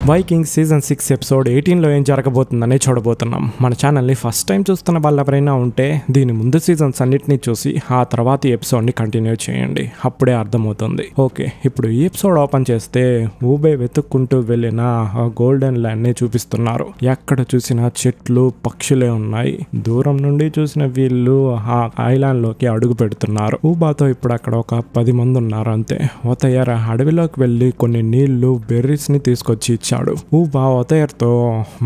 Vikings season 6 episode 18లో ఏం జరగబోతుందనే చూడబోతున్నాం. మన ఛానల్ని ఫస్ట్ టైం చూస్తున్న వాళ్ళు ఎవరైనా ఉంటే దీని ముందు సీజన్స్ అన్నిటినీ చూసి ఆ తర్వాత ఈ ఎపిసోడ్ని కంటిన్యూ చేయండి, అప్పుడే అర్థమవుతుంది. ఓకే, ఇప్పుడు ఈ ఎపిసోడ్ ఓపెన్ చేస్తే ఊబే వెతుక్కుంటూ వెళ్ళిన ఆ గోల్డెన్ ల్యాండ్ని చూపిస్తున్నారు. ఎక్కడ చూసినా చెట్లు పక్షులే ఉన్నాయి. దూరం నుండి చూసిన వీళ్ళు ఆ ఐలాండ్లోకి అడుగు పెడుతున్నారు. ఊబాతో ఇప్పుడు అక్కడ ఒక 10 మంది ఉన్నారు అంతే. ఒతయర్ అడవిలోకి వెళ్ళి కొన్ని నీళ్లు బెర్రీస్ ని తీసుకొచ్చి ఇచ్చాడు. ఊబా ఒతయర్తో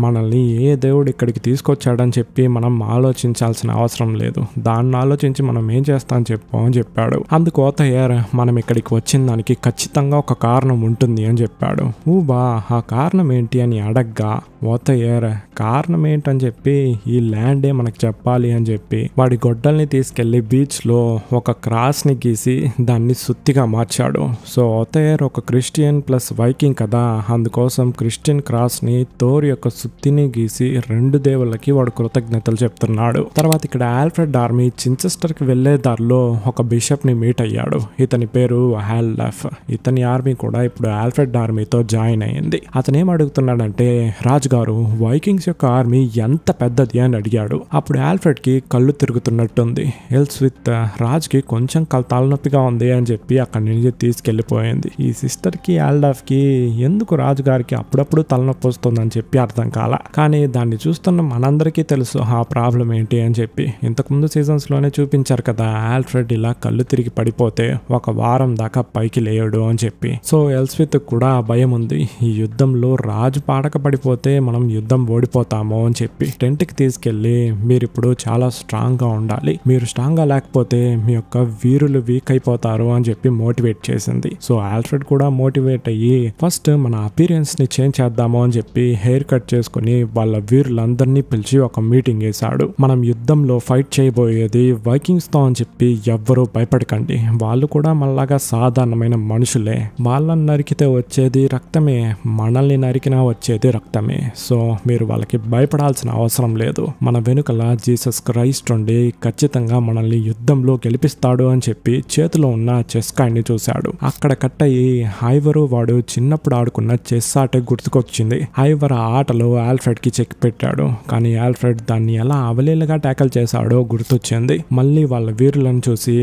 మనల్ని ఏ దేవుడు ఇక్కడికి తీసుకొచ్చాడని చెప్పి మనం ఆలోచించాల్సిన అవసరం లేదు, దాన్ని ఆలోచించి మనం ఏం చేస్తాం చెప్పు అని చెప్పాడు. అందుకు ఒతయర్ మనం ఇక్కడికి వచ్చిన దానికి ఖచ్చితంగా ఒక కారణం ఉంటుంది అని చెప్పాడు. ఊబా ఆ కారణం ఏంటి అని అడగ్గా ఒతయర్ కారణం ఏంటని చెప్పి ఈ ల్యాండే మనకు చెప్పాలి అని చెప్పి వాడి గొడ్డల్ని తీసుకెళ్లి బీచ్ లో ఒక క్రాస్ ని గీసి దాన్ని సుత్తిగా మార్చాడు. సో ఒతయర్ ఒక క్రిస్టియన్ ప్లస్ వైకింగ్ కదా, అందుకోసం క్రిస్టియన్ క్రాస్ ని థోర్ యొక్క సుత్తిని గీసి 2 దేవుళ్ళకి వాడు కృతజ్ఞతలు చెప్తున్నాడు. తర్వాత ఇక్కడ ఆల్ఫ్రెడ్ ఆర్మీ చించెస్టర్ కి వెళ్లే దారిలో ఒక బిషప్ ని మీట్ అయ్యాడు. ఇతని పేరు హాల్డాఫ్. ఇతని ఆర్మీ కూడా ఇప్పుడు ఆల్ఫ్రెడ్ ఆర్మీతో జాయిన్ అయ్యింది. అతను ఏం అడుగుతున్నాడంటే, రాజుగారు వైకింగ్స్ యొక్క ఆర్మీ ఎంత పెద్దది అని అడిగాడు. అప్పుడు ఆల్ఫ్రెడ్ కి కళ్ళు తిరుగుతున్నట్టుంది. ఎల్స్విత్ రాజ్కి కొంచెం తలనొప్పిగా ఉంది అని చెప్పి అక్కడి నుంచి తీసుకెళ్లిపోయింది. ఈ సిస్టర్ కి ఆల్డాఫ్ కి ఎందుకు రాజుగారికి అప్పుడప్పుడు తలనొప్పి వస్తుందని చెప్పి అర్థం కాల. కానీ దాన్ని చూస్తున్న మనందరికీ తెలుసు ఆ ప్రాబ్లం ఏంటి అని చెప్పి. ఇంతకుముందు సీజన్స్ లోనే చూపించారు కదా, ఆల్ఫ్రెడ్ ఇలా కళ్ళు తిరిగి పడిపోతే 1 వారం దాకా పైకి లేయడు అని చెప్పి. సో ఎల్స్విత్ కూడా భయం ఉంది, ఈ యుద్ధంలో రాజు పాడక పడిపోతే మనం యుద్ధం ఓడిపోతాము అని చెప్పి టెంట్ కి తీసుకెళ్లి మీరు ఇప్పుడు చాలా స్ట్రాంగ్ గా ఉండాలి, మీరు స్ట్రాంగ్ గా లేకపోతే మీ యొక్క వీరులు వీక్ అయిపోతారు అని చెప్పి మోటివేట్ చేసింది. సో ఆల్ఫ్రెడ్ కూడా మోటివేట్ అయ్యి ఫస్ట్ మన అపీరియన్స్ ని చేంజ్ చేద్దాము అని చెప్పి హెయిర్ కట్ చేసుకుని వాళ్ళ వీరులందరినీ పిలిచి ఒక మీటింగ్ వేశాడు. మనం యుద్ధంలో ఫైట్ చేయబోయేది వైకింగ్స్ తో అని చెప్పి ఎవ్వరూ భయపడకండి, వాళ్ళు కూడా మనలాగా సాధారణమైన మనుషులే, వాళ్ళని నరికితే వచ్చేది రక్తమే, మనల్ని నరికినా వచ్చేది రక్తమే. సో మీరు వాళ్ళకి భయపడాల్సిన అవసరం లేదు, మన వెనుకల జీసస్ క్రైస్ట్ ఉండి ఖచ్చితంగా మనల్ని యుద్ధంలో గెలిపిస్తాడు అని చెప్పి చేతిలో ఉన్న చెస్ కాయిన్ని చూశాడు. అక్కడ కట్ అయ్యి ఐవరు వాడు చిన్నప్పుడు ఆడుకున్న చెస్ ఆట గుర్తుకొచ్చింది. ఐవర్ ఆ ఆటలో ఆల్ఫ్రెడ్ కి చెక్ పెట్టాడు, కానీ ఆల్ఫ్రెడ్ దాన్ని ఎలా అవలీలగా ట్యాకల్ చేశాడో గుర్తొచ్చింది. మళ్ళీ వాళ్ళ వీరులను చూసి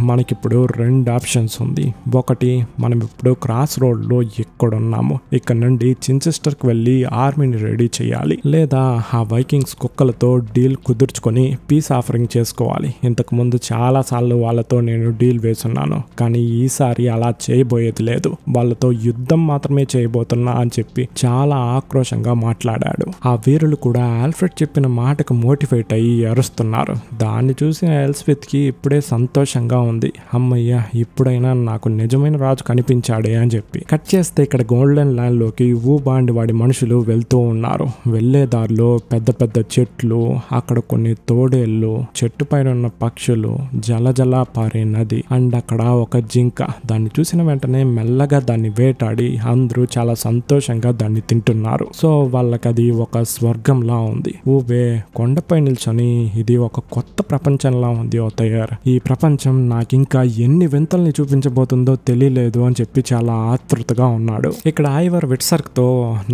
మనకిప్పుడు 2 ఆప్షన్స్ ఉంది. ఒకటి, మనం ఇప్పుడు క్రాస్ రోడ్ లో ఎక్కడున్నాము, ఇక్కడ నుండి చించెస్టర్ కి వెళ్ళి ఆర్మీని రెడీ చేయాలి, లేదా ఆ వైకింగ్స్ కుక్కలతో డీల్ కుదుర్చుకొని పీస్ ఆఫరింగ్ చేసుకోవాలి. ఇంతకు ముందు చాలా సార్లు వాళ్ళతో నేను డీల్ వేసున్నాను, కానీ ఈసారి అలా చేయబోయేది లేదు, వాళ్ళతో యుద్ధం మాత్రమే చేయబోతున్నా అని చెప్పి చాలా ఆక్రోషంగా మాట్లాడాడు. ఆ వీరులు కూడా ఆల్ఫ్రెడ్ చెప్పిన మాటకు మోటివేట్ అయ్యి అరుస్తున్నారు. దాన్ని చూసిన ఎల్స్విత్ కి ఇప్పుడే సంతోషంగా ఉంది, అమ్మయ్య ఇప్పుడైనా నాకు నిజమైన రాజు కనిపించాడే అని చెప్పి. కట్ చేస్తే ఇక్కడ గోల్డెన్ ల్యాండ్ లోకి ఊబాండ్ వాడి మనుషులు వెళ్తూ ఉన్నారు. వెళ్లే దారిలో పెద్ద పెద్ద చెట్లు, అక్కడ కొన్ని తోడేళ్లు, చెట్టు పైన ఉన్న పక్షులు, జలజల పారే నది అండ్ అక్కడ ఒక జింక. దాన్ని చూసిన వెంటనే మెల్లగా దాన్ని వేటాడి అందరూ చాలా సంతోషంగా దాన్ని తింటున్నారు. సో వాళ్ళకి అది ఒక స్వర్గంలా ఉంది. ఊబే కొండపై నిల్చొని ఇది ఒక కొత్త ప్రపంచంలా ఉంది ఒతయర్, ఈ ప్రపంచం నాకింకా ఎన్ని వింతల్ని చూపించబోతుందో తెలియలేదు అని చెప్పి చాలా ఆతృతగా ఉన్నాడు. ఇక్కడ ఐవర్ విట్సర్క్ తో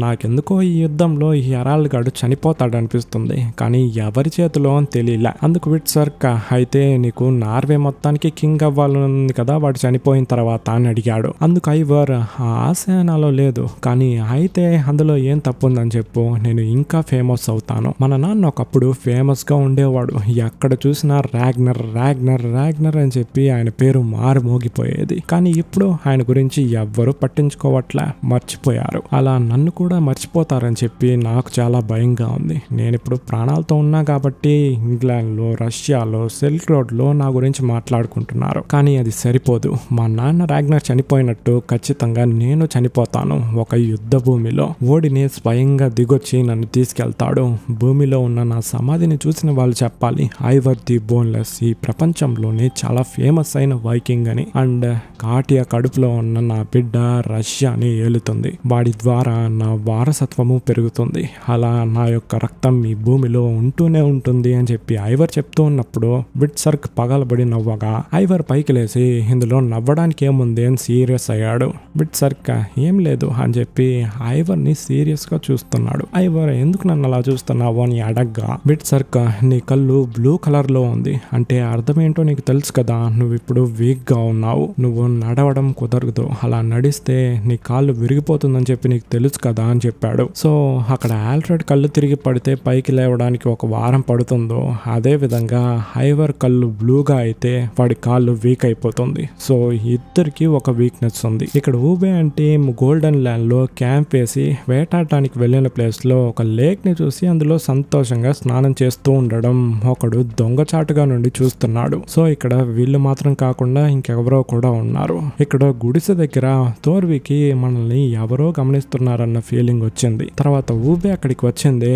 నాకెందుకో ఈ యుద్ధంలో ఈ హెరాల్డ్ గాడు చనిపోతాడు అనిపిస్తుంది, కానీ ఎవరి చేతిలో అని తెలియలే. అందుకు విట్సర్క్, అయితే నీకు నార్వే మొత్తానికి కింగ్ అవ్వాలని కదా వాడు చనిపోయిన తర్వాత అని అడిగాడు. అందుకు ఐవర్, ఆ ఆశ నాలో లేదు, కానీ అయితే అందులో ఏం తప్పు ఉందని చెప్పు, నేను ఇంకా ఫేమస్ అవుతాను. మన నాన్న ఒకప్పుడు ఫేమస్ గా ఉండేవాడు, ఎక్కడ చూసినా రాగ్నర్ రాగ్నర్ రాగ్నర్ అని చెప్పి ఆయన పేరు మారుమోగిపోయేది, కానీ ఇప్పుడు ఆయన గురించి ఎవ్వరూ పట్టించుకోవట్లే, మర్చిపోయారు. అలా నన్ను కూడా మర్చిపోతారని చెప్పి నాకు చాలా భయంగా ఉంది. నేను ఇప్పుడు ప్రాణాలతో ఉన్నా కాబట్టి ఇంగ్లాండ్ లో, రష్యాలో, సిల్క్ రోడ్ లో నా గురించి మాట్లాడుకుంటున్నారు, కానీ అది సరిపోదు. మా నాన్న రాగ్నర్ చనిపోయినట్టు ఖచ్చితంగా నేను చనిపోతాను ఒక యుద్ధ భూమిలో. ఓడిని స్వయంగా దిగొచ్చి నన్ను తీసుకెళ్తాడు. భూమిలో ఉన్న నా సమాధిని చూసిన వాళ్ళు చెప్పాలి, ఐవర్ ది బోన్లెస్ ఈ ప్రపంచంలోనే చాలా ఫేమస్ అయిన వైకింగ్ అని. అండ్ కాటియా కడుపులో ఉన్న నా బిడ్డ రష్యాని ఏలుతుంది, వాడి ద్వారా నా వారసత్వము పెరుగుతుంది, అలా నా యొక్క రక్తం ఈ భూమిలో ఉంటూనే ఉంటుంది అని చెప్పి ఐవర్ చెప్తూ ఉన్నప్పుడు విట్సర్క్ పగలబడి నవ్వగా ఐవర్ పైకి లేసి ఇందులో నవ్వడానికి ఏముంది అని సీరియస్ అయ్యాడు. విట్సర్క్ ఏం లేదు అని చెప్పి ఐవర్ ని సీరియస్ గా చూస్తున్నాడు. ఐవర్ ఎందుకు నన్ను అలా చూస్తున్నావు అని అడగ్గా విట్సర్క్ నీ కళ్ళు బ్లూ కలర్ లో ఉంది అంటే అర్థం ఏంటో నీకు తెలుసు కదా, నువ్వు ఇప్పుడు వీక్ గా ఉన్నావు, నువ్వు నడవడం కుదరదు, అలా నడిస్తే నీ కాళ్ళు విరిగిపోతుందని చెప్పి నీకు తెలుసు కదా అని చెప్పాడు. సో అక్కడ ఆల్ఫ్రెడ్ కళ్ళు తిరిగి పడితే పైకి లేవడానికి ఒక వారం పడుతుందో అదే విధంగా ఐవర్ కళ్ళు బ్లూగా అయితే వాడి కాళ్ళు వీక్ అయిపోతుంది. సో ఇద్దరికి ఒక వీక్నెస్ ఉంది. ఇక్కడ ఊబే అంటే గోల్డెన్ ల్యాండ్ లో క్యాంప్ వేసి వేటాడటానికి వెళ్ళిన ప్లేస్ లో ఒక లేక్ ని చూసి అందులో సంతోషంగా స్నానం చేస్తూ ఉండడం ఒకడు దొంగచాటుగా నుండి చూస్తున్నాడు. సో ఇక్కడ వీళ్ళు మాత్రం కాకుండా ఇంకెవరో కూడా ఉన్నారు. ఇక్కడ గుడిసె దగ్గర థోర్వికి మనల్ని ఎవరో గమనిస్తున్నారన్న ఫీలింగ్ వచ్చింది. తర్వాత ఊబే అక్కడికి వచ్చిందే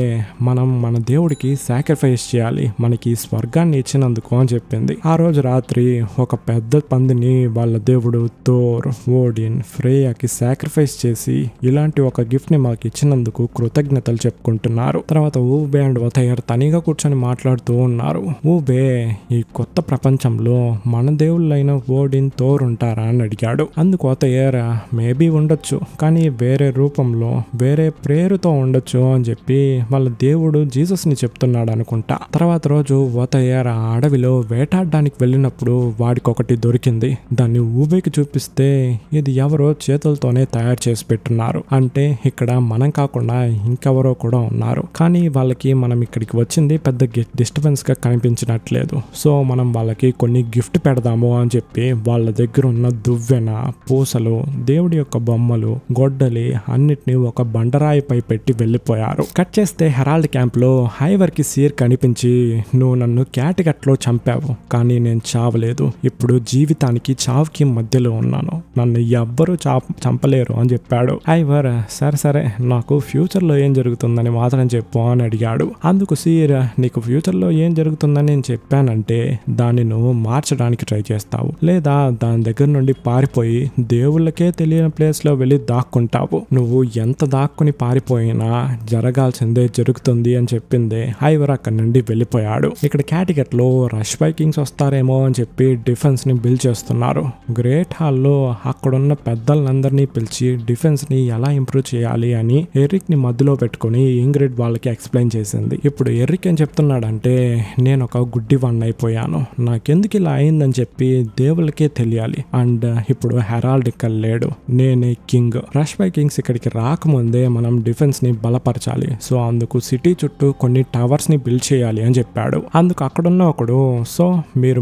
మనం మన దేవుడికి సాక్రిఫైస్ చేయాలి, మనకి స్వర్గాన్ని ఇచ్చినందుకు అని చెప్పింది. ఆ రోజు రాత్రి ఒక పెద్ద పందిని వాళ్ళ దేవుడు థోర్, ఓడిన్, ఫ్రేయాకి సాక్రిఫైస్ చేసి ఇలాంటి ఒక గిఫ్ట్ ని మాకు ఇచ్చినందుకు కృతజ్ఞతలు చెప్పుకుంటున్నారు. తర్వాత ఊబే అండ్ వతయర్ తనిగా కూర్చొని మాట్లాడుతూ ఉన్నారు. ఊబే ఈ కొత్త ప్రపంచంలో మన దేవుళ్ళైన ఓడిన్, థోర్ ఉంటారా అని అడిగాడు. అందుకు వతయర్ మేబీ ఉండొచ్చు, కానీ వేరే రూపంలో వేరే పేరుతో ఉండొచ్చు అని చెప్పి వాళ్ళ దేవుడు జీసస్ ని చెప్తున్నాడు అనుకుంటా. తర్వాత రోజు వతయర్ ఆ అడవిలో వేటాడడానికి వెళ్ళినప్పుడు వాడికి ఒకటి దొరికింది. దాన్ని ఊబేకి చూపిస్తే ఇది ఎవరో చేతులతోనే తయారు చేసి పెట్టున్నారు, అంటే ఇక్కడ మనం కాకుండా ఇంకెవరో కూడా ఉన్నారు, కానీ వాళ్ళకి మనం ఇక్కడికి వచ్చింది పెద్ద డిస్టర్బెన్స్ గా కనిపించినట్లేదు. సో మనం వాళ్ళకి కొన్ని గిఫ్ట్ పెడదాము అని చెప్పి వాళ్ళ దగ్గర ఉన్న దువ్వెన, పూసలు, దేవుడి యొక్క బొమ్మలు, గొడ్డలి అన్నిటిని ఒక బండరాయిపై పెట్టి వెళ్ళిపోయారు. కట్ చేస్తే హెరాల్డ్ క్యాంప్ లో ఐవర్ కి సీర్ కనిపించి నువ్వు నన్ను క్యాటిగట్లో చంపావు, కానీ నేను చావలేదు, ఇప్పుడు జీవితానికి చావుకి మధ్యలో ఉన్నాను, నన్ను ఎవ్వరూ చంపలేరు అని చెప్పాడు. ఐవర్ సరే సరే నాకు ఫ్యూచర్ లో ఏం జరుగుతుందని మాత్రం చెప్పు అని అడిగాడు. అందుకు సీర్ నీకు ఫ్యూచర్ లో ఏం జరుగుతుందని నేను చెప్పానంటే దాన్ని నువ్వు మార్చడానికి ట్రై చేస్తావు, లేదా దాని దగ్గర నుండి పారిపోయి దేవుళ్ళకే తెలియని ప్లేస్ లో వెళ్ళి దాక్కుంటావు, నువ్వు ఎంత దాక్కుని పారిపోయినా జరగాల్సిందే జరుగుతుంది అని చెప్పిందే ఐవర్ అక్కడి నుండి వెళ్ళిపోయాడు. ఇక్కడ క్యాటిగట్ లో రష్ వైకింగ్స్ వస్తారేమో అని చెప్పి డిఫెన్స్ ని బిల్డ్ చేస్తున్నారు. గ్రేట్ హాల్ లో అక్కడున్న పెద్దలందరినీ పిలిచి డిఫెన్స్ ని ఎలా ఇంప్రూవ్ చేయాలి అని ఎరిక్ ని మధ్యలో పెట్టుకుని ఇంగ్రిడ్ వాళ్ళకి ఎక్స్ప్లెయిన్ చేసింది. ఇప్పుడు ఎరిక్ ఏం చెప్తున్నాడంటే నేను ఒక గుడ్డివాణ్ణి అయిపోయాను, నాకెందుకు ఇలా అయిందని చెప్పి దేవుళ్ళకే తెలియాలి, అండ్ ఇప్పుడు హెరాల్డ్ ఇక్కడ లేడు, నేనే కింగ్, రష్ వైకింగ్స్ ఇక్కడికి రాకముందే మనం డిఫెన్స్ ని బలపరచాలి, సో అందుకు సిటీ చుట్టూ కొన్ని టవర్స్ ని బిల్డ్ చేయాలి అని చెప్పాడు. అందుకు అక్కడున్న ఒకడు సో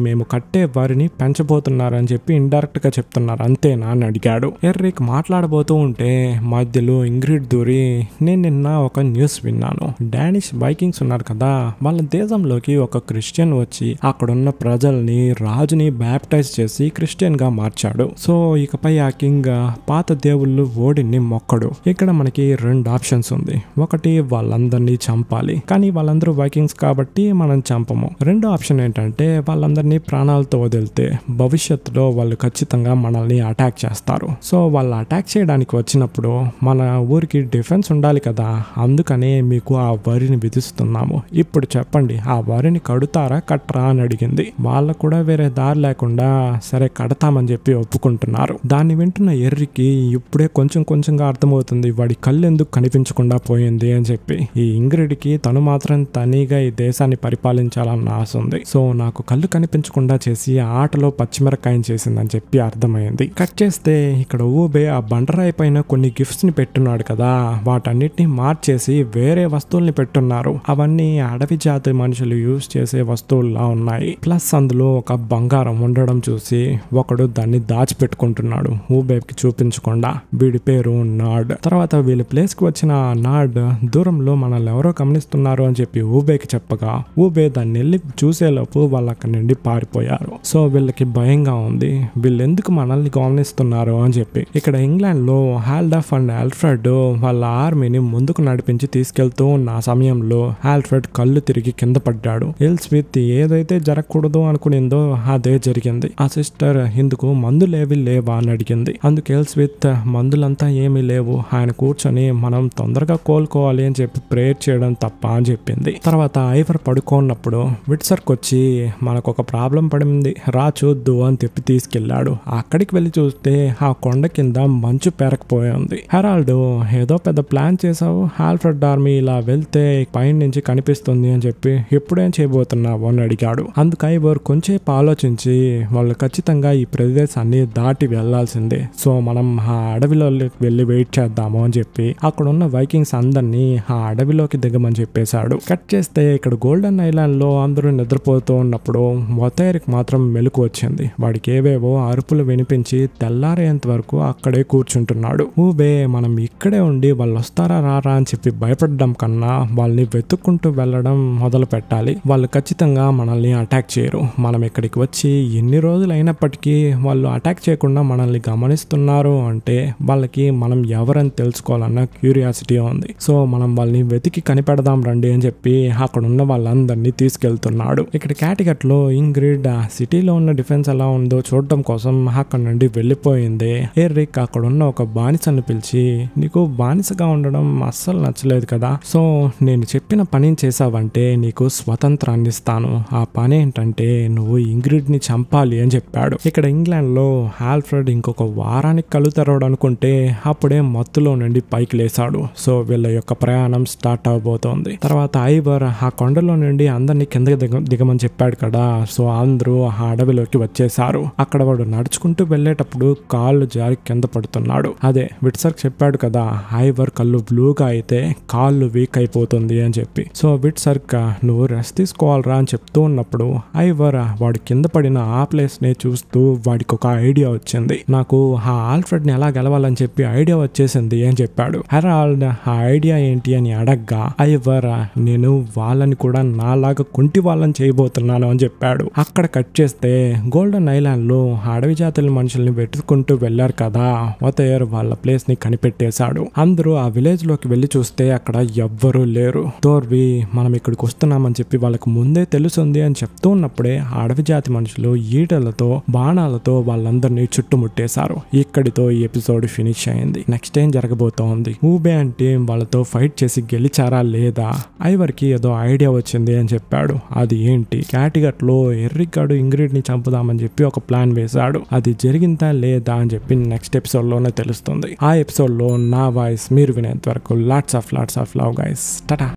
మేము కట్టే వారిని పెంచబోతున్నారని చెప్పి ఇండైరెక్ట్ గా చెప్తున్నారు అంతేనా అని అడిగాడు. ఎర్రిక్ మాట్లాడబోతూ ఉంటే మధ్యలో ఇంగ్రిడ్ దూరి నేను నిన్న ఒక న్యూస్ విన్నాను, డానిష్ వైకింగ్స్ ఉన్నారు కదా, వాళ్ళ దేశంలోకి ఒక క్రిస్టియన్ వచ్చి అక్కడున్న ప్రజల్ని రాజుని బ్యాప్టైజ్ చేసి క్రిస్టియన్ గా మార్చాడు. సో ఇకపై ఆ కింగ్ పాత దేవుళ్ళు ఓడిని మొక్కడు. ఇక్కడ మనకి రెండు ఆప్షన్స్ ఉంది, ఒకటి వాళ్ళందరినీ చంపాలి, కానీ వాళ్ళందరూ వైకింగ్స్ కాబట్టి మనం చంపము. రెండో ఆప్షన్ ఏంటంటే వాళ్ళందరినీ ప్రాణాలతో వదిలితే భవిష్యత్తులో వాళ్ళు ఖచ్చితంగా మనల్ని అటాక్ చేస్తారు, సో వాళ్ళు అటాక్ చేయడానికి వచ్చినప్పుడు మన ఊరికి డిఫెన్స్ ఉండాలి కదా, అందుకనే మీకు ఆ వరిని విధిస్తున్నాము, ఇప్పుడు చెప్పండి ఆ వరిని కడుతారా కట్టరా అని అడిగింది. వాళ్ళకు కూడా వేరే దారి లేకుండా సరే కడతామని చెప్పి ఒప్పుకుంటున్నారు. దాన్ని వింటున్న ఎర్రికి ఇప్పుడే కొంచెం కొంచెంగా అర్థమవుతుంది వాడి కళ్ళు ఎందుకు కనిపించకుండా పోయింది అని చెప్పి. ఈ ఇంగ్రిడ్ కి తను మాత్రం తనీగా ఈ దేశాన్ని పరిపాలించాలన్న ఆశ ఉంది, సో నాకు కళ్ళు కనిపించకుండా చేసి ఆటలో పచ్చిమిరకాయని చేసిందని చెప్పి అర్థమైంది. కట్ చేస్తే ఇక్కడ ఊబే ఆ బండరాయి పైన కొన్ని గిఫ్ట్స్ ని పెట్టున్నాడు కదా, వాటన్నిటిని మార్చేసి వేరే వస్తువుల్ని పెట్టున్నారు. అవన్నీ అడవి జాతి మనుషులు యూజ్ చేసే వస్తువుల్లా ఉన్నాయి. ప్లస్ అందులో ఒక బంగారం ఉండడం చూసి ఒకడు దాన్ని దాచిపెట్టుకుంటున్నాడు ఊబేకి చూపించకుండా. వీడి పేరు నాడ్. తర్వాత వీళ్ళ ప్లేస్ కి వచ్చిన నాడ్ దూరంలో మనల్ని ఎవరో గమనిస్తున్నారు అని చెప్పి ఊబేకి చెప్పగా ఊబే దాన్ని వెళ్ళి చూసేలోపు వాళ్ళు అక్కడి నుండి పారిపోయారు. సో వీళ్ళకి భయంగా ఉంది, వీళ్ళు ఎందుకు మనల్ని గమనిస్తున్నారు అని చెప్పి. ఇక్కడ ఇంగ్లాండ్ లో హాల్డాఫ్ అండ్ ఆల్ఫ్రెడ్ వాళ్ళ ఆర్మీని ముందుకు నడిపించి తీసుకెళ్తూ ఉన్న సమయంలో ఆల్ఫ్రెడ్ కళ్ళు తిరిగి కింద పడ్డాడు. ఎల్స్మిత్ ఏదైతే జరగకూడదు అనుకునిందో అదే జరిగింది. ఆ సిస్టర్ ఇందుకు మందులేవి లేవా అని అడిగింది. అందుకు ఎల్స్మిత్ మందులంతా ఏమీ లేవు, ఆయన కూర్చొని మనం తొందరగా కోలుకోవాలి అని చెప్పి ప్రేయర్ చేయడం తప్ప అని చెప్పింది. తర్వాత ఐవర్ పడుకోన్నప్పుడు విట్సర్క్ వచ్చి మనకు ఒక ప్రాబ్లం పడింది రా చూద్దు అని చెప్పి తీసుకెళ్లాడు. అక్కడికి వెళ్ళి చూస్తే ఆ కొండ కింద మంచు పేరకపోయి ఉంది. హెరాల్డ్ ఏదో పెద్ద ప్లాన్ చేసావు, ఆల్ఫ్రెడ్ ఆర్మీ ఇలా వెళ్తే పైన నుంచి కనిపిస్తుంది అని చెప్పి ఎప్పుడేం చేయబోతున్నావు అని అడిగాడు. అందుకు ఐవర్ కొంచెంసేపు ఆలోచించి వాళ్ళు ఖచ్చితంగా ఈ ప్రదేశాన్ని దాటి వెళ్లాల్సిందే, సో మనం ఆ అడవిలో వెళ్ళి వెయిట్ చేద్దాము అని చెప్పి అక్కడ ఉన్న వైకింగ్స్ అందరినీ ఆ అడవిలోకి దిగమని చెప్పేశాడు. కట్ చేస్తే ఇక్కడ గోల్డెన్ ఐలాండ్ లో అందరూ నిద్రపోతూ ఉన్నప్పుడు వొథైర్కి మాత్రం మెలకు వచ్చింది. వాడికి ఏవేవో అరుపులు వినిపించి తెల్లారేంత వరకు అక్కడే కూర్చుంటున్నాడు. ఊబే మనం ఇక్కడే ఉండి వాళ్ళు వస్తారా రారా అని చెప్పి భయపడడం కన్నా వాళ్ళని వెతుక్కుంటూ వెళ్ళడం మొదలు పెట్టాలి. వాళ్ళు ఖచ్చితంగా మనల్ని అటాక్ చేయరు. మనం ఇక్కడికి వచ్చి ఎన్ని రోజులు అయినప్పటికీ వాళ్ళు అటాక్ చేయకుండా మనల్ని గమనిస్తున్నారు అంటే వాళ్ళకి మనం ఎవరని తెలుసుకోవాలన్న క్యూరియాసిటీ ఉంది. సో మనం వాళ్ళని వెతికి కనిపెడదాం రండి అని చెప్పి అక్కడ ఉన్న వాళ్ళందరినీ తీసుకెళ్తున్నాడు. ఇక్కడ క్యాటిగట్ లో ఇంగ్రిడ్ సిటీలో ఉన్న డిఫెన్స్ ఎలా ఉందో చూడడం కోసం అక్కడ నుండి వెళ్ళిపోయింది. ఎర్రిక్ అక్కడ ఉన్న ఒక బానిసను పిలిచి, నీకు బానిసగా ఉండడం అస్సలు నచ్చలేదు కదా, సో నేను చెప్పిన పని చేసావంటే నీకు స్వతంత్రాన్ని ఇస్తాను. ఆ పని ఏంటంటే నువ్వు ఇంగ్రిడ్ ని చంపాలి అని చెప్పాడు. ఇక్కడ ఇంగ్లాండ్ లో ఆల్ఫ్రెడ్ ఇంకొక వారానికి కళ్ళు తెరవడం అనుకుంటే అప్పుడే మత్తులో నుండి పైకి లేసాడు. సో వీళ్ళ యొక్క ప్రయాణం స్టార్ట్ అవబోతోంది. తర్వాత ఐవర్ ఆ కొండలో నుండి అందరినీ కిందకి దిగమని చెప్పాడు కదా, సో అందరూ ఆ అడవిలోకి వచ్చేసారు. అక్కడ వాడు నడుచుకుంటూ వెళ్ళేటప్పుడు కాళ్ళు జారి కింద పడుతున్నాడు. అదే విట్సర్క్ చెప్పాడు కదా, ఐవర్ కళ్ళు బ్లూగా అయితే కాళ్ళు వీక్ అయిపోతుంది అని చెప్పి. సో విట్సర్క్ నువ్వు రెస్ట్ తీసుకోవాలరా అని చెప్తూ ఉన్నప్పుడు ఐవర్ వాడు కింద పడిన ఆ ప్లేస్ ని చూస్తూ వాడికి ఒక ఐడియా వచ్చింది. నాకు ఆ ఆల్ఫ్రెడ్ ని ఎలా గెలవాలని చెప్పి ఐడియా వచ్చేసింది అని చెప్పాడు. హెరాల్డ్ ఆ ఐడియా ఏంటి అని అడగ్గా ఐవర్ నేను వాళ్ళని కూడా నాలాగా కుంటి వాళ్ళని చేయబోతున్నాను అని చెప్పాడు. అక్కడ కట్ చేస్తే గోల్డెన్ ఐలాండ్ లో అడవి జాతుల మనుషుల్ని వెతుక్కుంటూ వెళ్లారు కదా, వొథైర్ వాళ్ళ ప్లేస్ ని కనిపెట్టేశాడు. అందరూ ఆ విలేజ్ లోకి వెళ్లి చూస్తే అక్కడ ఎవ్వరూ లేరు. థోర్వి మనం ఇక్కడికి వస్తున్నామని చెప్పి వాళ్ళకి ముందే తెలుసుంది అని చెప్తూ ఉన్నప్పుడే అడవి జాతి మనుషులు ఈటలతో బాణాలతో వాళ్ళందరినీ చుట్టుముట్టేశారు. ఇక్కడితో ఈ ఎపిసోడ్ ఫినిష్ అయింది. నెక్స్ట్ ఏం జరగబోతోంది? ఊబే అంటే వాళ్ళతో ఫైట్ చేసి గెలిచారా లేదా? ఐవర్ కి ఏదో ఐడియా వచ్చింది అని చెప్పాడు. అది ఏంటి? క్యాటిగట్ లో ఎర్రిగాడు ఇంగ్రిడ్ ని చంపుదామని చెప్పి ఒక ప్లాన్ వేశాడు. అది జరిగిందా లేదా అని చెప్పి నెక్స్ట్ ఎపిసోడ్ లోనే తెలుస్తుంది. ఆ ఎపిసోడ్ లో నా వాయిస్ మీరు వినేంత వరకు lots of love guys. Tata.